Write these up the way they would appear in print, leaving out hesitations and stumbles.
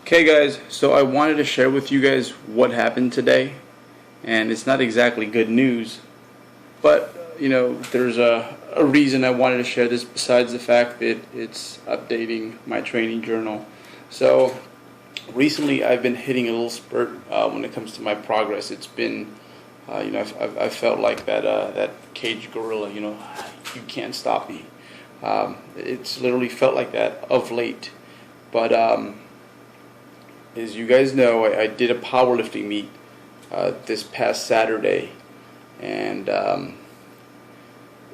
Okay guys, so I wanted to share with you guys what happened today, and it's not exactly good news, but there's a reason I wanted to share this besides the fact that it's updating my training journal. So recently I've been hitting a little spurt when it comes to my progress. It's been, I've felt like that caged gorilla, you can't stop me. It's literally felt like that of late, but as you guys know, I did a powerlifting meet this past Saturday, and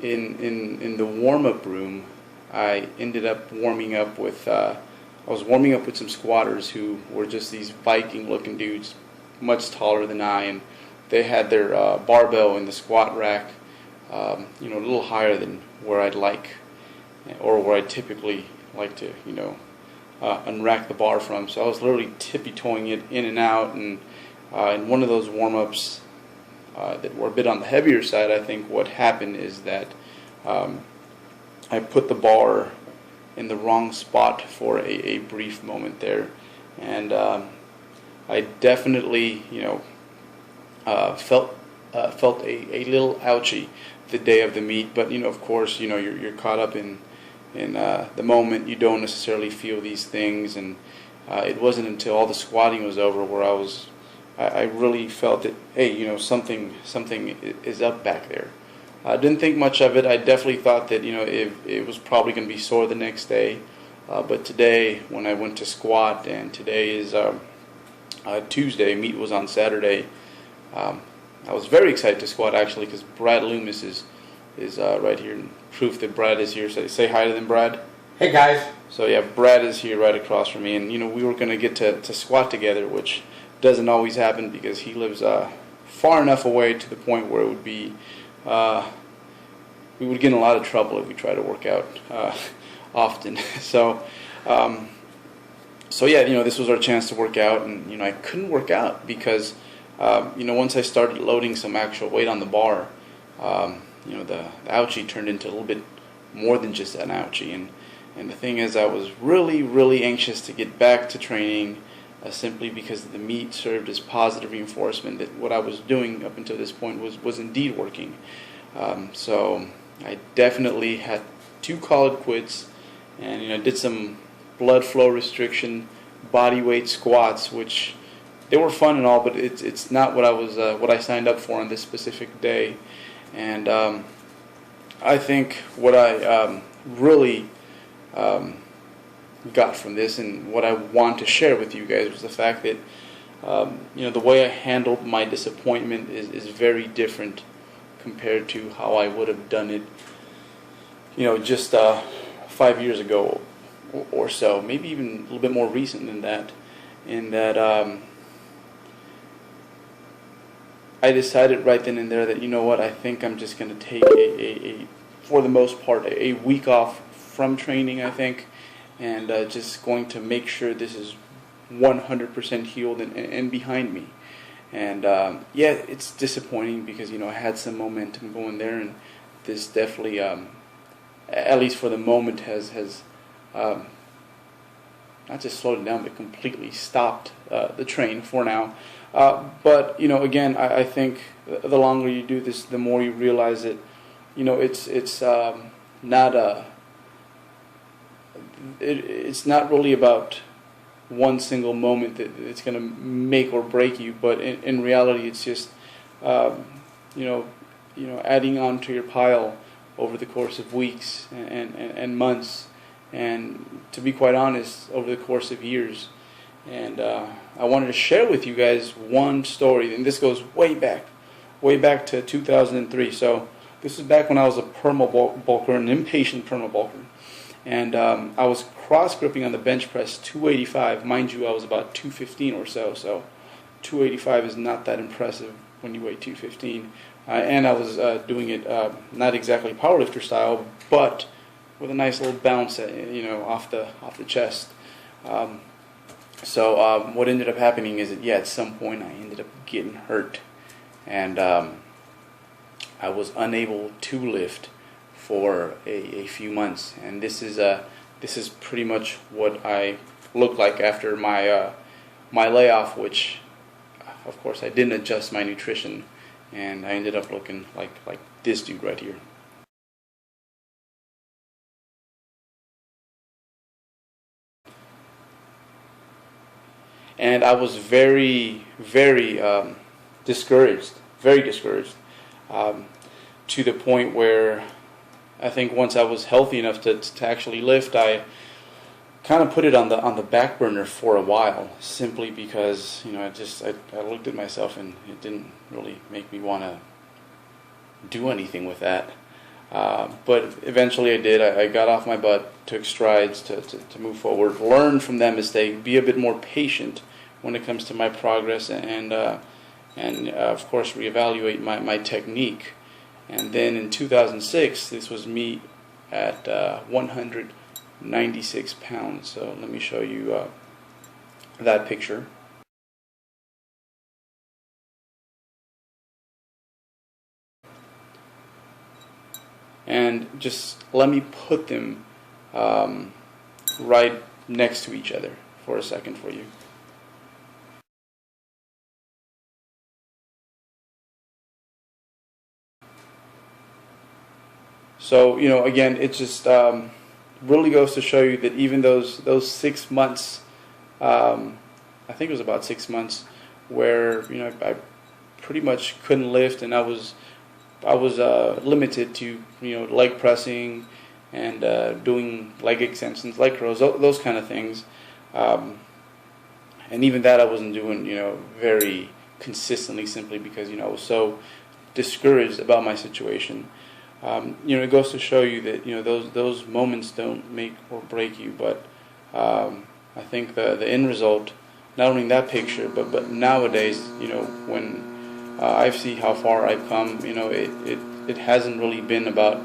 in the warm-up room, I ended up warming up with I was warming up with some squatters who were just these Viking-looking dudes, much taller than I, and they had their barbell in the squat rack, a little higher than where I'd like, or where I typically like to, unrack the bar from. So I was literally tippy-toeing it in and out, and in one of those warm-ups that were a bit on the heavier side, I think what happened is that I put the bar in the wrong spot for a brief moment there, and I definitely felt a little ouchy the day of the meet. But of course, you're caught up in the moment. You don't necessarily feel these things, and it wasn't until all the squatting was over where I really felt that, hey, something is up back there. I didn't think much of it. I definitely thought that it was probably going to be sore the next day, but today when I went to squat, and today is Tuesday, meet was on Saturday, I was very excited to squat actually, because Brad Loomis is right here, and proof that Brad is here. So say hi to them, Brad. Hey guys. So yeah, Brad is here right across from me, and we were going to get to squat together, which doesn't always happen because he lives far enough away to the point where it would be we would get in a lot of trouble if we try to work out often. So yeah, this was our chance to work out, and I couldn't work out because once I started loading some actual weight on the bar, the ouchie turned into a little bit more than just an ouchie, and the thing is, I was really anxious to get back to training, simply because the meet served as positive reinforcement that what I was doing up until this point was indeed working. So I definitely had to call it quits, and did some blood flow restriction, body weight squats, which they were fun and all, but it's not what I signed up for on this specific day. And I think what I really got from this, and what I want to share with you guys, was the fact that the way I handled my disappointment is very different compared to how I would have done it just 5 years ago or so, maybe even a little bit more recent than that, in that I decided right then and there that, I think I'm just going to take for the most part, a week off from training, I think, and just going to make sure this is 100% healed and behind me. And yeah, it's disappointing because I had some momentum going there, and this definitely, at least for the moment, has not just slowed it down, but completely stopped the train for now. But again, I think the longer you do this, the more you realize that it's not it's not really about one single moment that it's going to make or break you, but in reality, it's just adding on to your pile over the course of weeks and months, and to be quite honest, over the course of years. And I wanted to share with you guys one story, and this goes way back to 2003. So this is back when I was a perma-bulker, an impatient perma-bulker. And I was cross-gripping on the bench press 285. Mind you, I was about 215 or so, so 285 is not that impressive when you weigh 215. And I was doing it not exactly powerlifter style, but with a nice little bounce, off the chest. So what ended up happening is that, at some point I ended up getting hurt, and I was unable to lift for a few months, and this is pretty much what I look like after my my layoff, which of course I didn't adjust my nutrition, and I ended up looking like this dude right here. And I was very, very discouraged, very discouraged, to the point where I think once I was healthy enough to actually lift, I kind of put it on the back burner for a while, simply because I looked at myself and it didn't really make me want to do anything with that. But eventually I did. I got off my butt, took strides to move forward, learn from that mistake, be a bit more patient when it comes to my progress, and of course reevaluate my technique. And then in 2006, this was me at 196 pounds. So let me show you that picture. And just let me put them right next to each other for a second for you. So, again, it just really goes to show you that even those 6 months, I think it was about 6 months, where I pretty much couldn't lift, and I was limited to leg pressing and doing leg extensions, leg curls, those kind of things, and even that I wasn't doing very consistently, simply because I was so discouraged about my situation. It goes to show you that those moments don't make or break you, but I think the end result, not only in that picture, but nowadays, when I see how far I've come, it hasn't really been about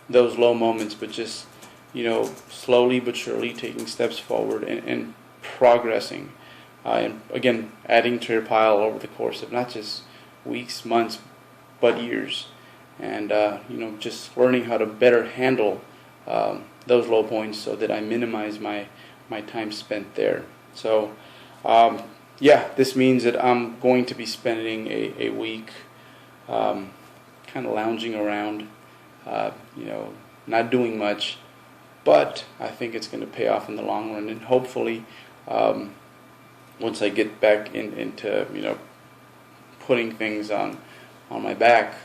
those low moments, but just slowly but surely taking steps forward and progressing, and again adding to your pile over the course of not just weeks, months, but years. And just learning how to better handle those low points so that I minimize my time spent there. So this means that I'm going to be spending a week kind of lounging around, not doing much, but I think it's going to pay off in the long run, and hopefully once I get back into putting things on my back,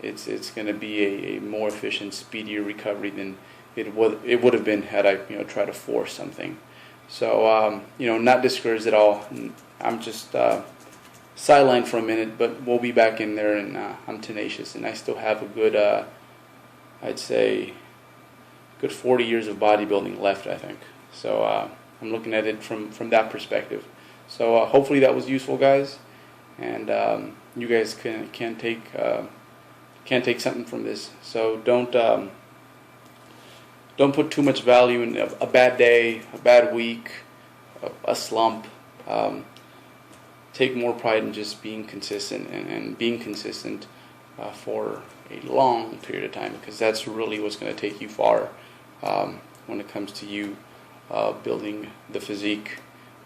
it's going to be a more efficient, speedier recovery than it would have been had I tried to force something. So not discouraged at all. I'm just sidelined for a minute, but we'll be back in there, and I'm tenacious, and I still have a good, I'd say, good 40 years of bodybuilding left, I think. So I'm looking at it from that perspective. So hopefully that was useful, guys, and you guys can take something from this. So don't put too much value in a bad day, a bad week, a slump. Take more pride in just being consistent and being consistent for a long period of time, because that's really what's going to take you far when it comes to you building the physique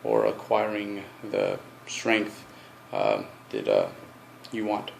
or acquiring the strength that you want.